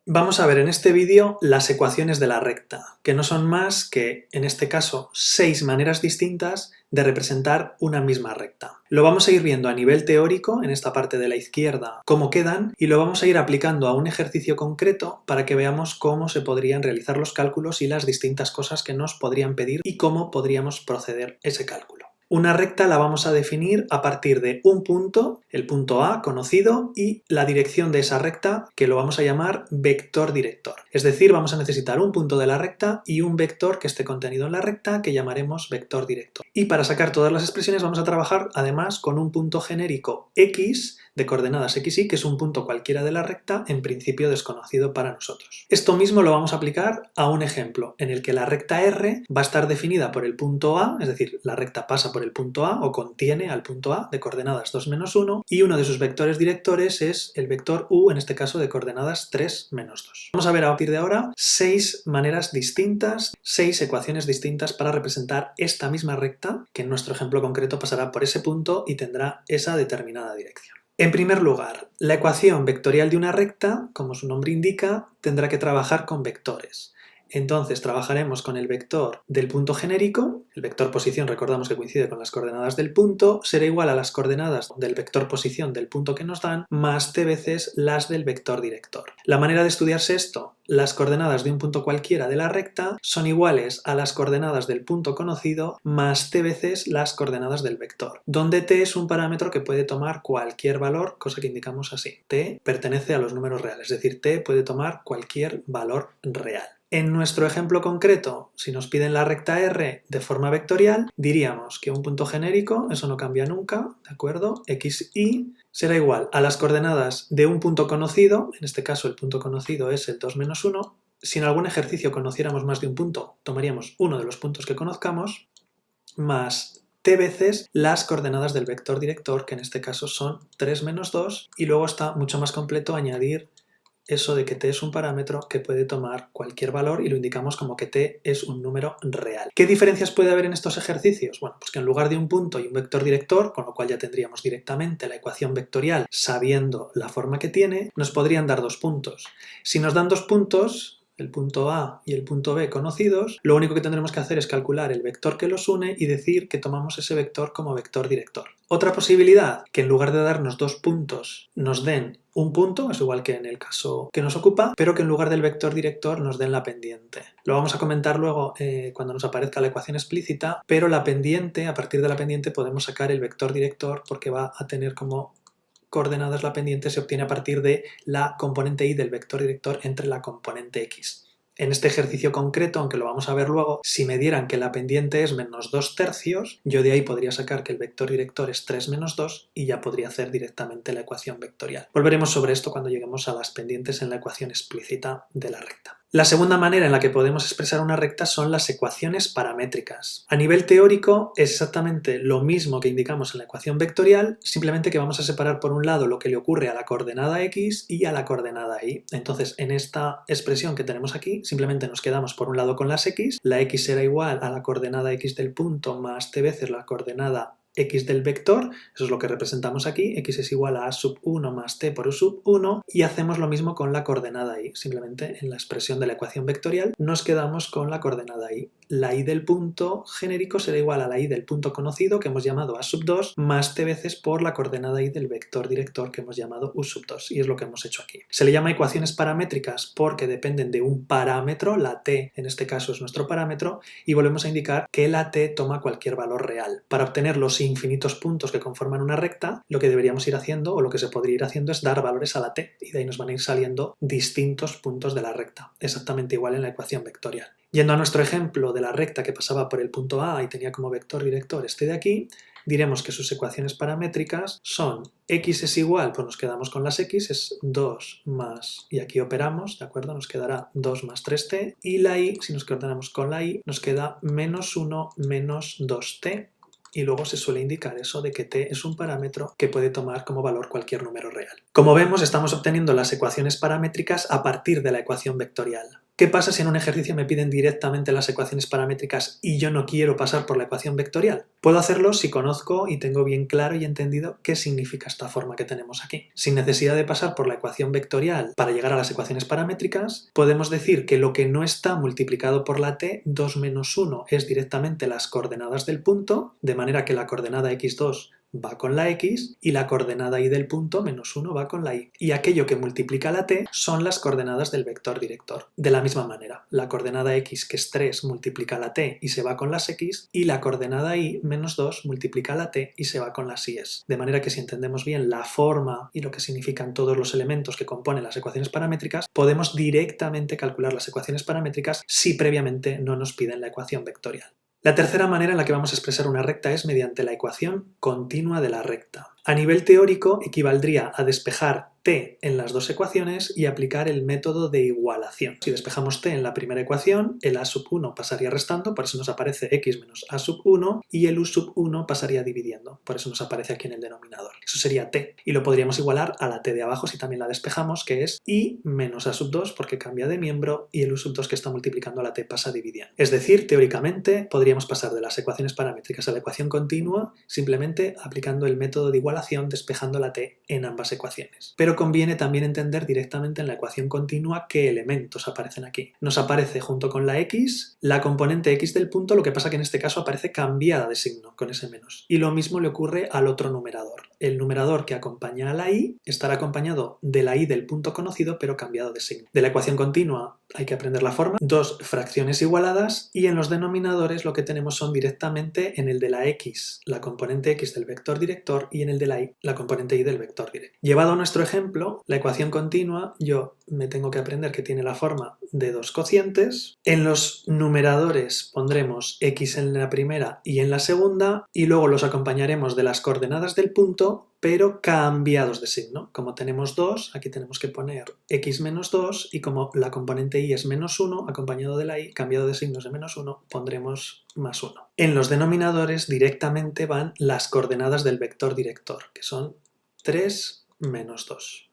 Vamos a ver en este vídeo las ecuaciones de la recta, que no son más que, en este caso, 6 maneras distintas de representar una misma recta. Lo vamos a ir viendo a nivel teórico, en esta parte de la izquierda, cómo quedan, y lo vamos a ir aplicando a un ejercicio concreto para que veamos cómo se podrían realizar los cálculos y las distintas cosas que nos podrían pedir y cómo podríamos proceder ese cálculo. Una recta la vamos a definir a partir de un punto, el punto A conocido, y la dirección de esa recta, que lo vamos a llamar vector director. Es decir, vamos a necesitar un punto de la recta y un vector que esté contenido en la recta, que llamaremos vector director. Y para sacar todas las expresiones vamos a trabajar además con un punto genérico x de coordenadas x, y, que es un punto cualquiera de la recta, en principio desconocido para nosotros. Esto mismo lo vamos a aplicar a un ejemplo en el que la recta R va a estar definida por el punto A, es decir, la recta pasa por el punto A o contiene al punto A de coordenadas 2, menos 1, y uno de sus vectores directores es el vector U, en este caso de coordenadas 3, menos 2. Vamos a ver a partir de ahora 6 maneras distintas, 6 ecuaciones distintas para representar esta misma recta, que en nuestro ejemplo concreto pasará por ese punto y tendrá esa determinada dirección. En primer lugar, la ecuación vectorial de una recta, como su nombre indica, tendrá que trabajar con vectores. Entonces trabajaremos con el vector del punto genérico, el vector posición recordamos que coincide con las coordenadas del punto, será igual a las coordenadas del vector posición del punto que nos dan, más t veces las del vector director. La manera de estudiarse esto: las coordenadas de un punto cualquiera de la recta son iguales a las coordenadas del punto conocido más t veces las coordenadas del vector, donde t es un parámetro que puede tomar cualquier valor, cosa que indicamos así. T pertenece a los números reales, es decir, t puede tomar cualquier valor real. En nuestro ejemplo concreto, si nos piden la recta R de forma vectorial, diríamos que un punto genérico, eso no cambia nunca, ¿de acuerdo? XY será igual a las coordenadas de un punto conocido, en este caso el punto conocido es el 2, menos 1. Si en algún ejercicio conociéramos más de un punto, tomaríamos uno de los puntos que conozcamos, más t veces las coordenadas del vector director, que en este caso son 3, menos 2, y luego está mucho más completo añadir eso de que t es un parámetro que puede tomar cualquier valor y lo indicamos como que t es un número real. ¿Qué diferencias puede haber en estos ejercicios? Bueno, pues que en lugar de un punto y un vector director, con lo cual ya tendríamos directamente la ecuación vectorial sabiendo la forma que tiene, nos podrían dar dos puntos. Si nos dan dos puntos, el punto A y el punto B conocidos, lo único que tendremos que hacer es calcular el vector que los une y decir que tomamos ese vector como vector director. Otra posibilidad, que en lugar de darnos dos puntos nos den un punto, es igual que en el caso que nos ocupa, pero que en lugar del vector director nos den la pendiente. Lo vamos a comentar luego cuando nos aparezca la ecuación explícita, pero la pendiente, a partir de la pendiente podemos sacar el vector director porque va a tener como coordenadas la pendiente, se obtiene a partir de la componente y del vector director entre la componente x. En este ejercicio concreto, aunque lo vamos a ver luego, si me dieran que la pendiente es menos 2/3, yo de ahí podría sacar que el vector director es 3 menos 2 y ya podría hacer directamente la ecuación vectorial. Volveremos sobre esto cuando lleguemos a las pendientes en la ecuación explícita de la recta. La segunda manera en la que podemos expresar una recta son las ecuaciones paramétricas. A nivel teórico es exactamente lo mismo que indicamos en la ecuación vectorial, simplemente que vamos a separar por un lado lo que le ocurre a la coordenada x y a la coordenada y. Entonces, en esta expresión que tenemos aquí, simplemente nos quedamos por un lado con las x, la x será igual a la coordenada x del punto más t veces la coordenada x del vector, eso es lo que representamos aquí, x es igual a sub 1 más t por u sub 1, y hacemos lo mismo con la coordenada y, simplemente en la expresión de la ecuación vectorial nos quedamos con la coordenada y. La y del punto genérico será igual a la y del punto conocido, que hemos llamado a sub 2, más t veces por la coordenada y del vector director, que hemos llamado u sub 2, y es lo que hemos hecho aquí. Se le llama ecuaciones paramétricas porque dependen de un parámetro, la t en este caso es nuestro parámetro, y volvemos a indicar que la t toma cualquier valor real. Para obtener los infinitos puntos que conforman una recta, lo que deberíamos ir haciendo, o lo que se podría ir haciendo, es dar valores a la t, y de ahí nos van a ir saliendo distintos puntos de la recta, exactamente igual en la ecuación vectorial. Yendo a nuestro ejemplo de la recta que pasaba por el punto A y tenía como vector director este de aquí, diremos que sus ecuaciones paramétricas son x es igual, pues nos quedamos con las x, es 2 más, y aquí operamos, ¿de acuerdo? Nos quedará 2 más 3t, y la y, si nos quedamos con la y, nos queda menos 1 menos 2t, y luego se suele indicar eso de que t es un parámetro que puede tomar como valor cualquier número real. Como vemos, estamos obteniendo las ecuaciones paramétricas a partir de la ecuación vectorial. ¿Qué pasa si en un ejercicio me piden directamente las ecuaciones paramétricas y yo no quiero pasar por la ecuación vectorial? Puedo hacerlo si conozco y tengo bien claro y entendido qué significa esta forma que tenemos aquí. Sin necesidad de pasar por la ecuación vectorial para llegar a las ecuaciones paramétricas, podemos decir que lo que no está multiplicado por la t, 2 menos 1, es directamente las coordenadas del punto, de manera que la coordenada x2 va con la x y la coordenada y del punto, menos 1, va con la y. Y aquello que multiplica la t son las coordenadas del vector director. De la misma manera, la coordenada x, que es 3, multiplica la t y se va con las x, y la coordenada y, menos 2, multiplica la t y se va con las y's. De manera que si entendemos bien la forma y lo que significan todos los elementos que componen las ecuaciones paramétricas, podemos directamente calcular las ecuaciones paramétricas si previamente no nos piden la ecuación vectorial. La tercera manera en la que vamos a expresar una recta es mediante la ecuación continua de la recta. A nivel teórico equivaldría a despejar t en las dos ecuaciones y aplicar el método de igualación. Si despejamos t en la primera ecuación, el a sub 1 pasaría restando, por eso nos aparece x menos a sub 1, y el u sub 1 pasaría dividiendo, por eso nos aparece aquí en el denominador. Eso sería t, y lo podríamos igualar a la t de abajo si también la despejamos, que es y menos a sub 2 porque cambia de miembro, y el u sub 2 que está multiplicando a la t pasa dividiendo. Es decir, teóricamente podríamos pasar de las ecuaciones paramétricas a la ecuación continua simplemente aplicando el método de igualación despejando la t en ambas ecuaciones. Pero conviene también entender directamente en la ecuación continua qué elementos aparecen aquí. Nos aparece junto con la x, la componente x del punto, lo que pasa que en este caso aparece cambiada de signo con ese menos. Y lo mismo le ocurre al otro numerador. El numerador que acompaña a la y estará acompañado de la y del punto conocido pero cambiado de signo. De la ecuación continua hay que aprender la forma, dos fracciones igualadas, y en los denominadores lo que tenemos son directamente en el de la x, la componente x del vector director, y en el de la y, la componente y del vector director. Llevado a nuestro ejemplo, la ecuación continua, yo me tengo que aprender que tiene la forma de dos cocientes. En los numeradores pondremos x en la primera y en la segunda, y luego los acompañaremos de las coordenadas del punto, pero cambiados de signo. Como tenemos 2, aquí tenemos que poner x menos 2, y como la componente y es menos 1, acompañado de la y, cambiado de signos de menos 1, pondremos más 1. En los denominadores directamente van las coordenadas del vector director, que son 3 menos 2.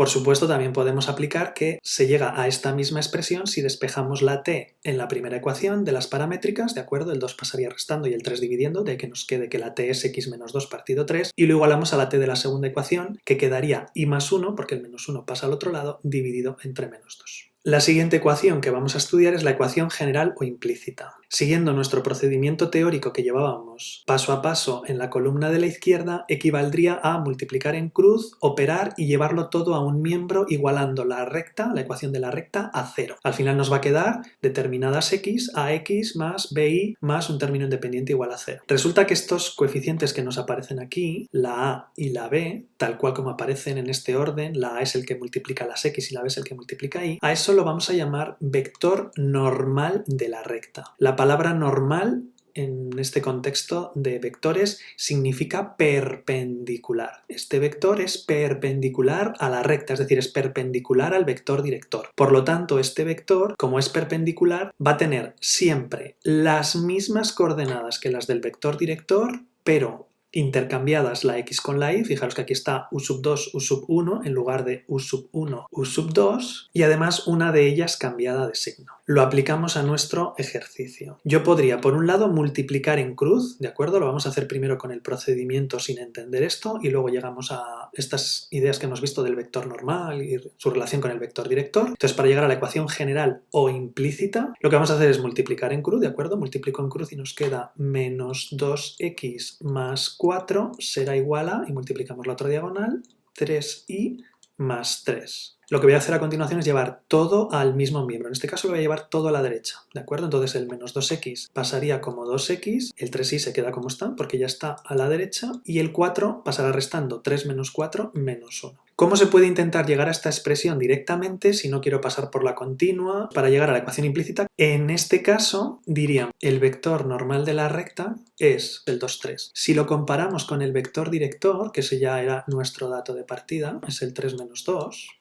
Por supuesto, también podemos aplicar que se llega a esta misma expresión si despejamos la t en la primera ecuación de las paramétricas, ¿de acuerdo? El 2 pasaría restando y el 3 dividiendo, de que nos quede que la t es x menos 2 partido 3, y lo igualamos a la t de la segunda ecuación, que quedaría y más 1, porque el menos 1 pasa al otro lado, dividido entre menos 2. La siguiente ecuación que vamos a estudiar es la ecuación general o implícita. Siguiendo nuestro procedimiento teórico que llevábamos paso a paso en la columna de la izquierda, equivaldría a multiplicar en cruz, operar y llevarlo todo a un miembro igualando la recta, la ecuación de la recta, a 0. Al final nos va a quedar determinadas x a x más bi más un término independiente igual a 0. Resulta que estos coeficientes que nos aparecen aquí, la a y la b, tal cual como aparecen en este orden, la a es el que multiplica las x y la b es el que multiplica y, a eso lo vamos a llamar vector normal de la recta. La palabra normal en este contexto de vectores significa perpendicular. Este vector es perpendicular a la recta, es decir, es perpendicular al vector director. Por lo tanto, este vector, como es perpendicular, va a tener siempre las mismas coordenadas que las del vector director, pero intercambiadas la x con la y. Fijaros que aquí está u sub 2, u sub 1 en lugar de u sub 1, u sub 2, y además una de ellas cambiada de signo. Lo aplicamos a nuestro ejercicio. Yo podría, por un lado, multiplicar en cruz, ¿de acuerdo? Lo vamos a hacer primero con el procedimiento sin entender esto, y luego llegamos a estas ideas que hemos visto del vector normal y su relación con el vector director. Entonces, para llegar a la ecuación general o implícita, lo que vamos a hacer es multiplicar en cruz, ¿de acuerdo? Multiplico en cruz y nos queda menos 2x más 4 será igual a, y multiplicamos la otra diagonal, 3y más 3. Lo que voy a hacer a continuación es llevar todo al mismo miembro. En este caso lo voy a llevar todo a la derecha, ¿de acuerdo? Entonces el menos 2x pasaría como 2x, el 3y se queda como está porque ya está a la derecha, y el 4 pasará restando 3 menos 4 menos 1. ¿Cómo se puede intentar llegar a esta expresión directamente si no quiero pasar por la continua para llegar a la ecuación implícita? En este caso diríamos el vector normal de la recta es el 2, 3. Si lo comparamos con el vector director, que ese ya era nuestro dato de partida, es el 3 menos 2,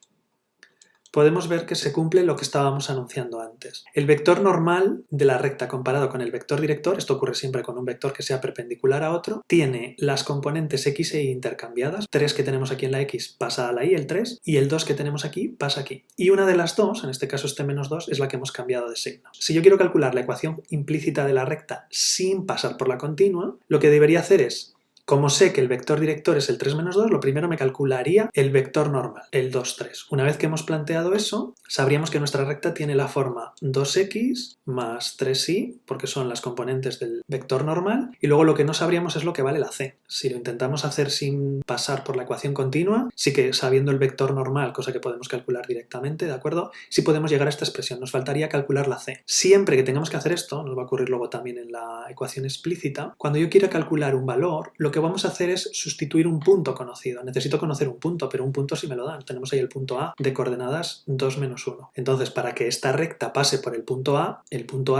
podemos ver que se cumple lo que estábamos anunciando antes. El vector normal de la recta comparado con el vector director, esto ocurre siempre con un vector que sea perpendicular a otro, tiene las componentes x e y intercambiadas. 3 que tenemos aquí en la x pasa a la y, el 3, y el 2 que tenemos aquí pasa aquí. Y una de las dos, en este caso este menos 2, es la que hemos cambiado de signo. Si yo quiero calcular la ecuación implícita de la recta sin pasar por la continua, lo que debería hacer es, como sé que el vector director es el 3 menos 2, lo primero me calcularía el vector normal, el 2, 3. Una vez que hemos planteado eso, sabríamos que nuestra recta tiene la forma 2x más 3y, porque son las componentes del vector normal, y luego lo que no sabríamos es lo que vale la c. Si lo intentamos hacer sin pasar por la ecuación continua, sí que sabiendo el vector normal, cosa que podemos calcular directamente, ¿de acuerdo? Sí podemos llegar a esta expresión, nos faltaría calcular la c. Siempre que tengamos que hacer esto, nos va a ocurrir luego también en la ecuación explícita, cuando yo quiera calcular un valor, lo que vamos a hacer es sustituir un punto conocido. Necesito conocer un punto, pero un punto sí me lo dan. Tenemos ahí el punto A de coordenadas 2, menos 1. Entonces, para que esta recta pase por el punto A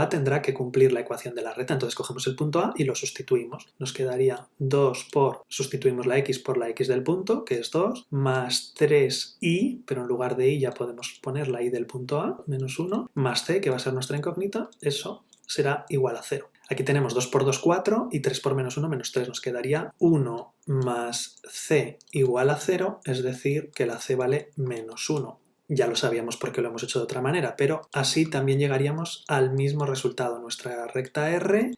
tendrá que cumplir la ecuación de la recta. Entonces cogemos el punto A y lo sustituimos. Nos quedaría 2 por, sustituimos la x por la x del punto, que es 2, más 3y, pero en lugar de y ya podemos poner la y del punto A, menos 1, más c, que va a ser nuestra incógnita, eso será igual a 0. Aquí tenemos 2 por 2, 4, y 3 por menos 1, menos 3. Nos quedaría 1 más c igual a 0, es decir, que la c vale menos 1. Ya lo sabíamos porque lo hemos hecho de otra manera, pero así también llegaríamos al mismo resultado. Nuestra recta R,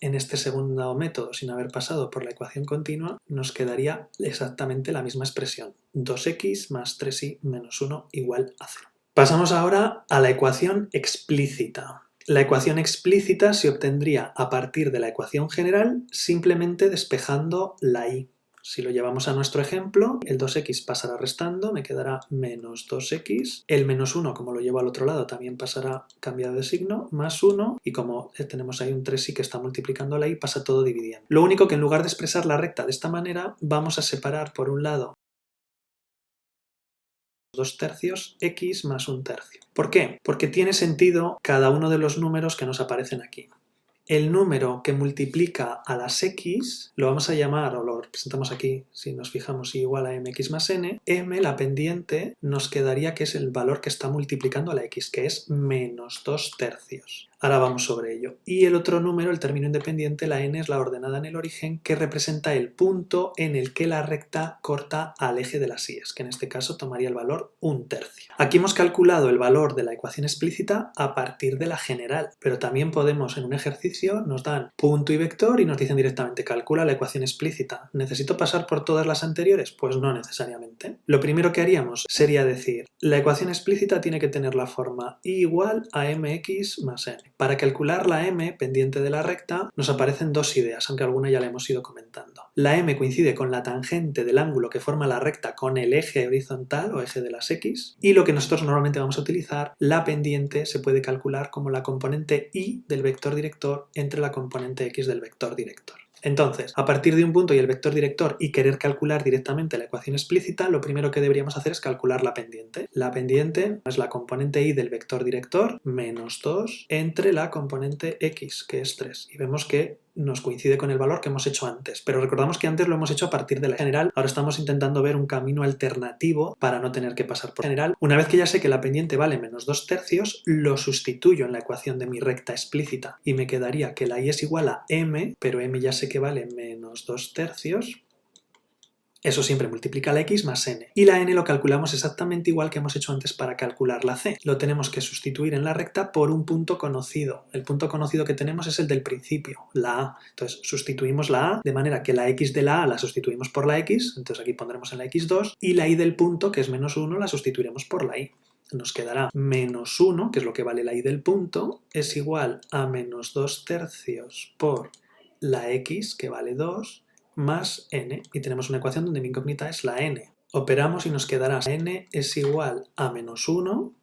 en este segundo método, sin haber pasado por la ecuación continua, nos quedaría exactamente la misma expresión. 2x más 3y menos 1 igual a 0. Pasamos ahora a la ecuación explícita. La ecuación explícita se obtendría a partir de la ecuación general simplemente despejando la y. Si lo llevamos a nuestro ejemplo, el 2x pasará restando, me quedará menos 2x. El menos 1, como lo llevo al otro lado, también pasará cambiado de signo, más 1. Y como tenemos ahí un 3y que está multiplicando la y, pasa todo dividiendo. Lo único que en lugar de expresar la recta de esta manera, vamos a separar por un lado 2 tercios x más 1 tercio. ¿Por qué? Porque tiene sentido cada uno de los números que nos aparecen aquí. El número que multiplica a las x lo vamos a llamar, o lo representamos aquí, si nos fijamos, igual a mx más n. M, la pendiente, nos quedaría que es el valor que está multiplicando a la x, que es menos 2 tercios. Ahora vamos sobre ello. Y el otro número, el término independiente, la n, es la ordenada en el origen, que representa el punto en el que la recta corta al eje de las y's, que en este caso tomaría el valor 1 tercio. Aquí hemos calculado el valor de la ecuación explícita a partir de la general, pero también podemos, en un ejercicio, nos dan punto y vector y nos dicen directamente calcula la ecuación explícita. ¿Necesito pasar por todas las anteriores? Pues no necesariamente. Lo primero que haríamos sería decir, la ecuación explícita tiene que tener la forma y igual a mx más n. Para calcular la m pendiente de la recta nos aparecen dos ideas, aunque alguna ya la hemos ido comentando. La m coincide con la tangente del ángulo que forma la recta con el eje horizontal o eje de las x, y lo que nosotros normalmente vamos a utilizar, la pendiente se puede calcular como la componente y del vector director entre la componente x del vector director. Entonces, a partir de un punto y el vector director y querer calcular directamente la ecuación explícita, lo primero que deberíamos hacer es calcular la pendiente. La pendiente es la componente y del vector director menos 2 entre la componente x, que es 3. Y vemos que nos coincide con el valor que hemos hecho antes, pero recordamos que antes lo hemos hecho a partir de la general. Ahora estamos intentando ver un camino alternativo para no tener que pasar por general. Una vez que ya sé que la pendiente vale menos 2 tercios, lo sustituyo en la ecuación de mi recta explícita y me quedaría que la y es igual a m, pero m ya sé que vale menos 2 tercios. Eso siempre multiplica la x más n. Y la n lo calculamos exactamente igual que hemos hecho antes para calcular la c. Lo tenemos que sustituir en la recta por un punto conocido. El punto conocido que tenemos es el del principio, la a. Entonces sustituimos la a de manera que la x de la a la sustituimos por la x, entonces aquí pondremos en la x2, y la y del punto, que es menos 1, la sustituiremos por la y. Nos quedará menos 1, que es lo que vale la y del punto, es igual a menos 2 tercios por la x, que vale 2, más n, y tenemos una ecuación donde mi incógnita es la n. Operamos y nos quedará n es igual a menos 1,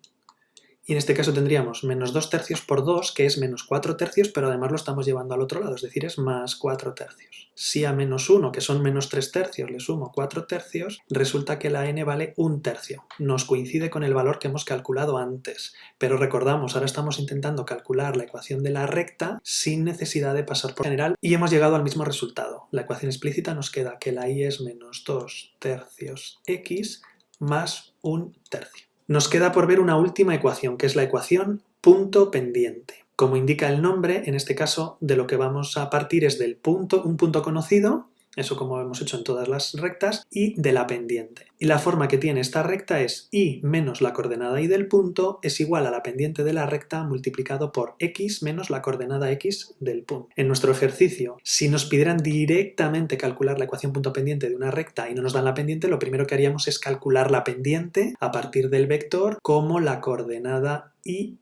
y en este caso tendríamos menos 2 tercios por 2, que es menos 4 tercios, pero además lo estamos llevando al otro lado, es decir, es más 4 tercios. Si a menos 1, que son menos 3 tercios, le sumo 4 tercios, resulta que la n vale 1 tercio. Nos coincide con el valor que hemos calculado antes, pero recordamos, ahora estamos intentando calcular la ecuación de la recta sin necesidad de pasar por general y hemos llegado al mismo resultado. La ecuación explícita nos queda que la y es menos 2 tercios x más 1 tercio. Nos queda por ver una última ecuación, que es la ecuación punto pendiente. Como indica el nombre, en este caso de lo que vamos a partir es del punto, un punto conocido, eso como hemos hecho en todas las rectas, y de la pendiente. Y la forma que tiene esta recta es y menos la coordenada y del punto es igual a la pendiente de la recta multiplicado por x menos la coordenada x del punto. En nuestro ejercicio, si nos pidieran directamente calcular la ecuación punto pendiente de una recta y no nos dan la pendiente, lo primero que haríamos es calcular la pendiente a partir del vector como la coordenada y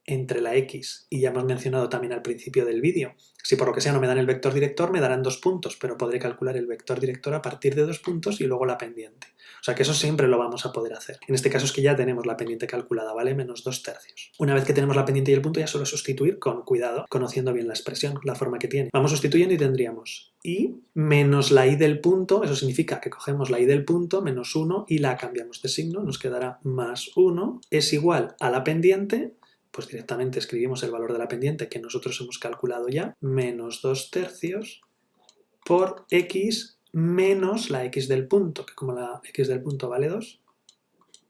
entre la x, y ya hemos mencionado también al principio del vídeo. Si por lo que sea no me dan el vector director, me darán 2 puntos, pero podré calcular el vector director a partir de 2 puntos y luego la pendiente. O sea que eso siempre lo vamos a poder hacer. En este caso es que ya tenemos la pendiente calculada, ¿vale? Menos 2/3. Una vez que tenemos la pendiente y el punto, ya solo sustituir con cuidado, conociendo bien la expresión, la forma que tiene. Vamos sustituyendo y tendríamos y menos la y del punto, eso significa que cogemos la y del punto, menos 1, y la cambiamos de signo, nos quedará más 1, es igual a la pendiente, pues directamente escribimos el valor de la pendiente que nosotros hemos calculado ya, menos 2/3 por x menos la x del punto, que como la x del punto vale 2,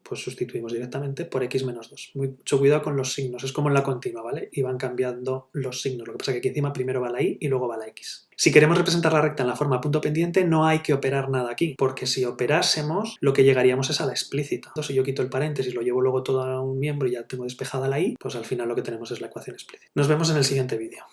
pues sustituimos directamente por x menos 2. Mucho cuidado con los signos, es como en la continua, ¿vale? Y van cambiando los signos, lo que pasa es que aquí encima primero va la y y luego va la x. Si queremos representar la recta en la forma punto pendiente, no hay que operar nada aquí, porque si operásemos, lo que llegaríamos es a la explícita. Entonces, si yo quito el paréntesis, lo llevo luego todo a un miembro y ya tengo despejada la y, pues al final lo que tenemos es la ecuación explícita. Nos vemos en el siguiente vídeo.